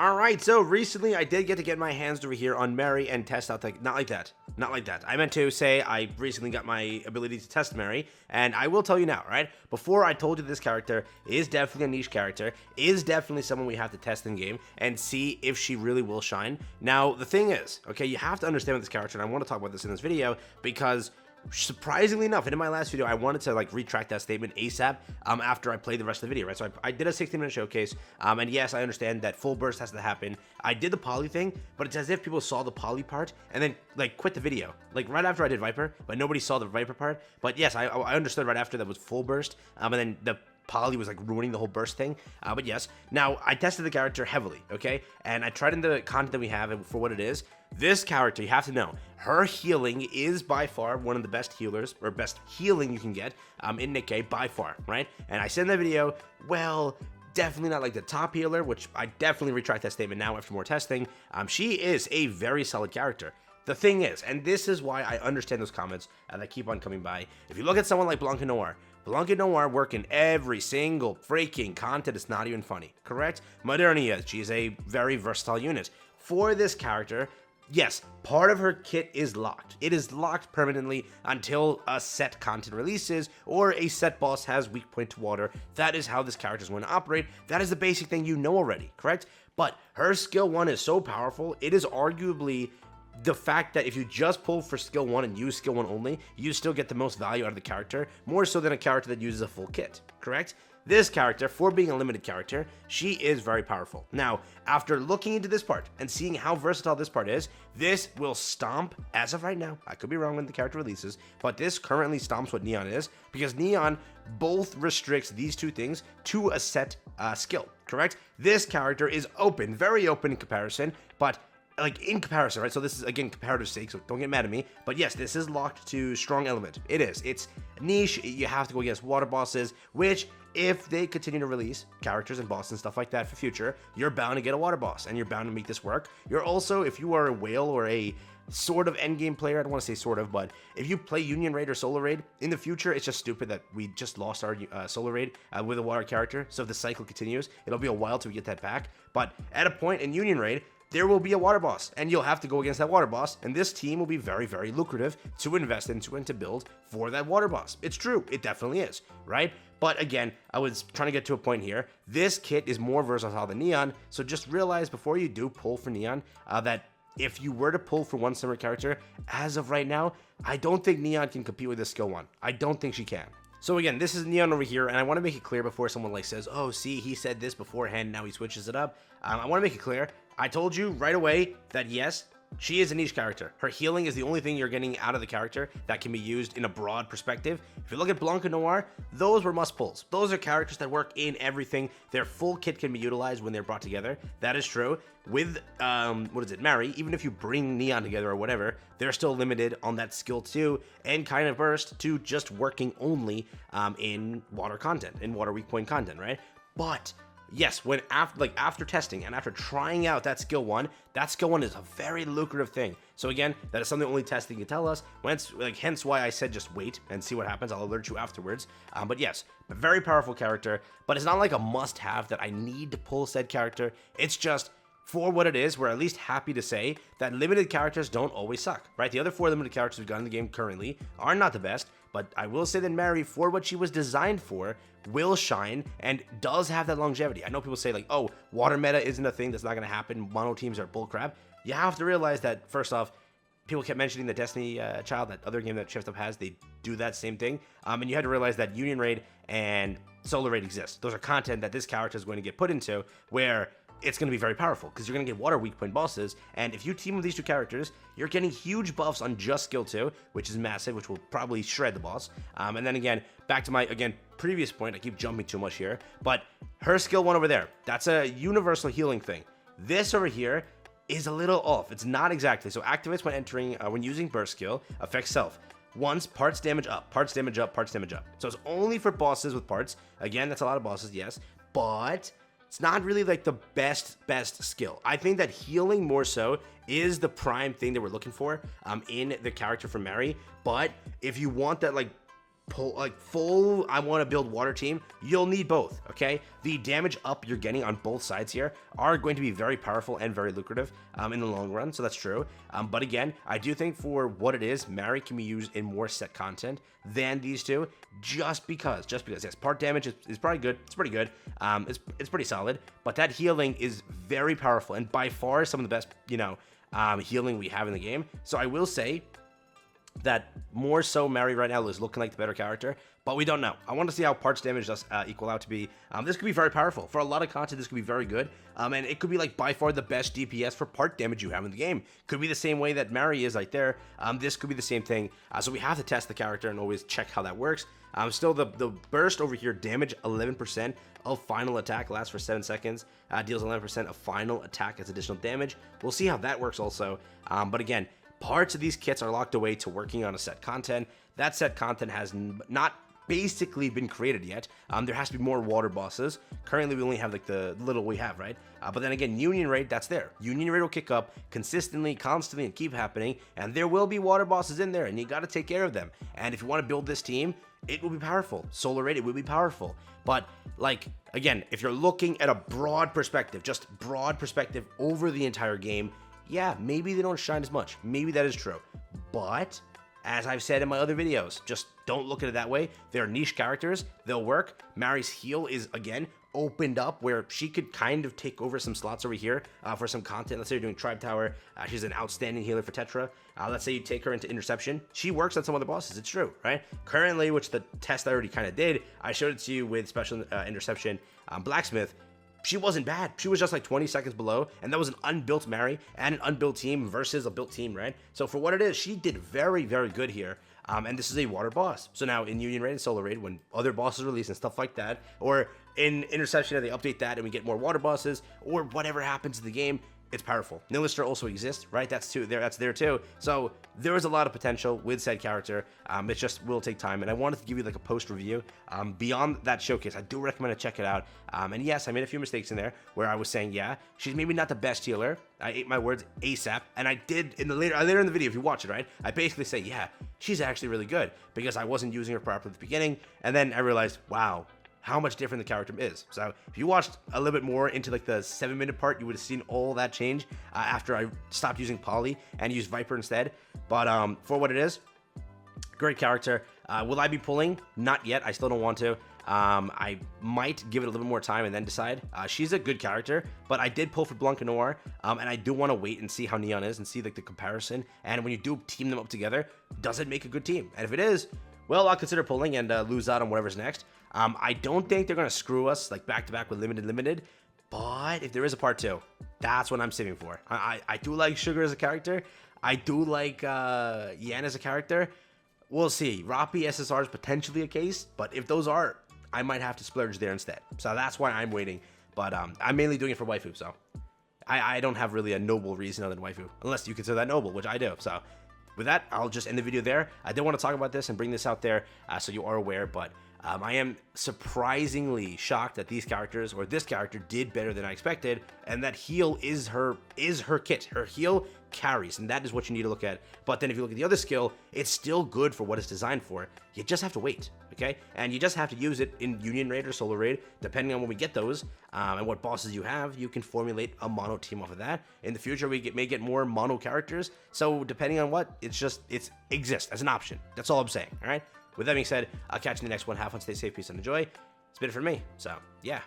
Alright, so recently I did get to get my hands over here on Mary and test out, not like that. Not like that. I meant to say I recently got my ability to test Mary, and I will tell you now, right? Before I told you this character is definitely a niche character, is definitely someone we have to test in game and see if she really will shine. Now, the thing is, okay, you have to understand with this character, and I want to talk about this in this video because surprisingly enough, and in my last video, I wanted to retract that statement ASAP after I played the rest of the video, right? So I did a 60-minute showcase, and yes, I understand that full burst has to happen. I did the poly thing, but it's as if people saw the poly part and then quit the video, right after I did Viper, but nobody saw the Viper part. But yes, I understood right after that was full burst, and then the poly was ruining the whole burst thing. But yes, now I tested the character heavily, okay, and I tried in the content that we have and for what it is. This character, you have to know, her healing is by far one of the best healers, or best healing you can get in Nikke, by far, right? And I said in the video, well, definitely not the top healer, which I definitely retract that statement now after more testing. She is a very solid character. The thing is, and this is why I understand those comments that keep on coming by, if you look at someone like Blanca Noir working every single freaking content, it's not even funny, correct? Modernia, she's a very versatile unit. For this character, yes, part of her kit is locked. It is locked permanently until a set content releases or a set boss has weak point to water. That is how this character is going to operate. That is the basic thing you know already, correct? But her skill 1 is so powerful, it is arguably the fact that if you just pull for skill 1 and use skill 1 only, you still get the most value out of the character, more so than a character that uses a full kit, correct? This character, for being a limited character, she is very powerful. Now, after looking into this part and seeing how versatile this part is, this will stomp, as of right now, I could be wrong when the character releases, but this currently stomps what Neon is, because Neon both restricts these two things to a set skill, correct? This character is open, very open in comparison, but in comparison, right? So this is, again, comparative sake, so don't get mad at me. But yes, this is locked to strong element. It is. It's niche. You have to go against water bosses, which, if they continue to release characters and bosses and stuff like that for future, you're bound to get a water boss, and you're bound to make this work. You're also, if you are a whale or a sort of endgame player, I don't want to say sort of, but if you play Union Raid or Solar Raid, in the future, it's just stupid that we just lost our Solar Raid with a water character. So if the cycle continues, it'll be a while till we get that back. But at a point in Union Raid, there will be a water boss, and you'll have to go against that water boss, and this team will be very, very lucrative to invest into and to build for that water boss. It's true, it definitely is, right? But again, I was trying to get to a point here. This kit is more versatile than Neon, so just realize before you do pull for Neon that if you were to pull for one summer character, as of right now, I don't think Neon can compete with this skill 1. I don't think she can. So again, this is Neon over here, and I want to make it clear before someone says, oh, see, he said this beforehand, now he switches it up. I want to make it clear. I told you right away that yes, she is a niche character. Her healing is the only thing you're getting out of the character that can be used in a broad perspective. If you look at Blanca Noir, those were must pulls. Those are characters that work in everything. Their full kit can be utilized when they're brought together. That is true. With, Mary, even if you bring Neon together or whatever, they're still limited on that skill 2 and kind of burst to just working only in water content, in water weak point content, right? But yes, when after testing and after trying out that skill 1 is a very lucrative thing. So again, that is something only testing can tell us. Hence why I said just wait and see what happens. I'll alert you afterwards. But yes, a very powerful character, but it's not a must-have that I need to pull said character. It's just, for what it is, we're at least happy to say that limited characters don't always suck, right? The other 4 limited characters we've got in the game currently are not the best, but I will say that Mary, for what she was designed for, will shine and does have that longevity. I know people say oh, water meta isn't a thing, that's not going to happen, mono teams are bullcrap. You have to realize that, first off, people kept mentioning the Destiny Child, that other game that Shift Up has, they do that same thing. And you had to realize that Union Raid and Solar Raid exist. Those are content that this character is going to get put into, where it's going to be very powerful because you're going to get water weak point bosses, and if you team with these two characters, you're getting huge buffs on just skill 2, which is massive, which will probably shred the boss. And then again, back to my previous point, I keep jumping too much here, but her skill 1 over there, that's a universal healing thing. This over here is a little off. It's not exactly. So activates when using burst skill, affects self. Once, parts damage up, parts damage up, parts damage up. So it's only for bosses with parts. Again, that's a lot of bosses, yes, but it's not really the best skill. I think that healing more so is the prime thing that we're looking for in the character from Mary. But if you want that full I want to build water team, you'll need both, okay? The damage up you're getting on both sides here are going to be very powerful and very lucrative in the long run, so that's true. But again, I do think for what it is, Mary can be used in more set content than these two, just because, yes, part damage is probably good, it's pretty good, it's pretty solid, but that healing is very powerful, and by far some of the best, healing we have in the game. So I will say that more so Mary right now is looking like the better character, but we don't know. I want to see how parts damage does equal out to be. This could be very powerful. For a lot of content, this could be very good, and it could be like by far the best DPS for part damage you have in the game. Could be the same way that Mary is right there. This could be the same thing, so we have to test the character and always check how that works. Still, the burst over here, damage 11% of final attack, lasts for 7 seconds, deals 11% of final attack as additional damage. We'll see how that works also, but again, parts of these kits are locked away to working on a set content. That set content has not basically been created yet. There has to be more water bosses. Currently, we only have like the little we have, right? But then again, Union Raid, that's there. Union Raid will kick up consistently, constantly, and keep happening. And there will be water bosses in there, and you got to take care of them. And if you want to build this team, it will be powerful. Solar Raid, it will be powerful. But like, again, if you're looking at a broad perspective, just broad perspective over the entire game, yeah, maybe they don't shine as much. Maybe that is true. But as I've said in my other videos, just don't look at it that way. They're niche characters. They'll work. Mary's heal is, again, opened up where she could kind of take over some slots over here for some content. Let's say you're doing Tribe Tower. She's an outstanding healer for Tetra. Let's say you take her into Interception. She works on some other bosses. It's true, right? Currently, which the test I already kind of did, I showed it to you with Special Interception Blacksmith. She wasn't bad. She was just like 20 seconds below, and that was an unbuilt Mary and an unbuilt team versus a built team, right? So for what it is, she did very, very good here. And this is a water boss. So now in Union Raid and Solar Raid, when other bosses release and stuff like that, or in Interception, they update that and we get more water bosses, or whatever happens to the game, it's powerful. Nilister also exists, right? That's there too. So there is a lot of potential with said character. It just will take time, and I wanted to give you like a post review. Beyond that showcase, I do recommend to check it out. And yes, I made a few mistakes in there where I was saying, yeah, she's maybe not the best healer. I ate my words ASAP, and I did later in the video. If you watch it, right, I basically say, yeah, she's actually really good because I wasn't using her properly at the beginning, and then I realized, wow, how much different the character is. So if you watched a little bit more into like the 7-minute part, you would have seen all that change after I stopped using Polly and used Viper instead. But for what it is, great character. Will I be pulling? Not yet. I still don't want to. I might give it a little bit more time and then decide. She's a good character, but I did pull for Blanca Noir, and I do want to wait and see how Neon is and see like the comparison. And when you do team them up together, does it make a good team? And if it is, well, I'll consider pulling and lose out on whatever's next. I don't think they're going to screw us like back-to-back with limited, but if there is a part 2, that's what I'm saving for. I do like Sugar as a character. I do like Yan as a character. We'll see. Rappi SSR is potentially a case, but if those are, I might have to splurge there instead. So that's why I'm waiting, but I'm mainly doing it for waifu, so I don't have really a noble reason other than waifu, unless you consider that noble, which I do, so with that, I'll just end the video there. I did want to talk about this and bring this out there so you are aware, but I am surprisingly shocked that these characters, or this character, did better than I expected, and that heal is her kit. Her heal carries, and that is what you need to look at. But then if you look at the other skill, it's still good for what it's designed for. You just have to wait, okay? And you just have to use it in Union Raid or Solar Raid, depending on when we get those, and what bosses you have. You can formulate a mono team off of that. In the future, we may get more mono characters, so depending on what, it exists as an option. That's all I'm saying, all right? With that being said, I'll catch you in the next one. Have fun, stay safe, peace, and enjoy. It's been it for me, so yeah.